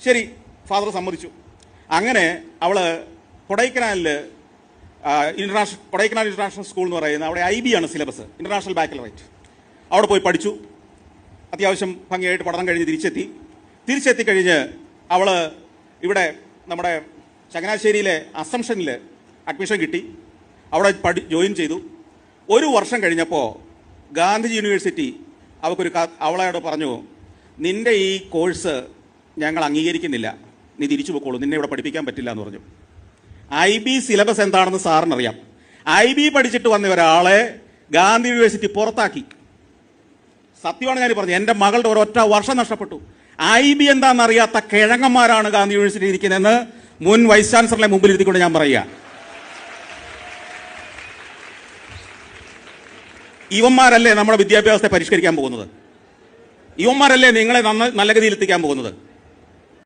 ശരി, ഫാദർ സമ്മതിച്ചു. അങ്ങനെ അവൾ കൊടൈക്കനാൽ ഇന്റർനാഷണൽ സ്കൂൾ എന്ന് പറയുന്ന അവിടെ IB ആണ് സിലബസ്, ഇന്റർനാഷണൽ ബാക്കലറേറ്റ്. അവിടെ പോയി പഠിച്ചു. അത്യാവശ്യം ഭംഗിയായിട്ട് പഠനം കഴിഞ്ഞ് തിരിച്ചെത്തി കഴിഞ്ഞ് അവൾ ഇവിടെ നമ്മുടെ ചങ്ങനാശ്ശേരിയിലെ അസംഷനിൽ അഡ്മിഷൻ കിട്ടി. അവിടെ ജോയിൻ ചെയ്തു. 1 വർഷം കഴിഞ്ഞപ്പോൾ ഗാന്ധിജി യൂണിവേഴ്സിറ്റി അവളോട് പറഞ്ഞു, നിന്റെ ഈ കോഴ്സ് ഞങ്ങൾ അംഗീകരിക്കുന്നില്ല, നീ തിരിച്ചു പോയിക്കോളൂ, നിന്നെ ഇവിടെ പഠിപ്പിക്കാൻ പറ്റില്ല എന്ന് പറഞ്ഞു. IB സിലബസ് എന്താണെന്ന് സാറിനറിയാം. IB പഠിച്ചിട്ട് വന്ന ഒരാളെ ഗാന്ധി യൂണിവേഴ്സിറ്റി പുറത്താക്കി. സത്യമാണ് ഞാൻ പറഞ്ഞു. എൻ്റെ മകളുടെ ഒരൊറ്റ വർഷം നഷ്ടപ്പെട്ടു. IB എന്താണെന്നറിയാത്ത കിഴങ്ങന്മാരാണ് ഗാന്ധി യൂണിവേഴ്സിറ്റി ഇരിക്കുന്നതെന്ന് മുൻ വൈസ് ചാൻസലറിനെ മുമ്പിൽ ഇരുത്തിക്കൊണ്ട് ഞാൻ പറയുക. ഇവന്മാരല്ലേ നമ്മുടെ വിദ്യാഭ്യാസത്തെ പരിഷ്കരിക്കാൻ പോകുന്നത്? ഇവന്മാരല്ലേ നിങ്ങളെ നല്ല ഗതിയിൽ എത്തിക്കാൻ പോകുന്നത്?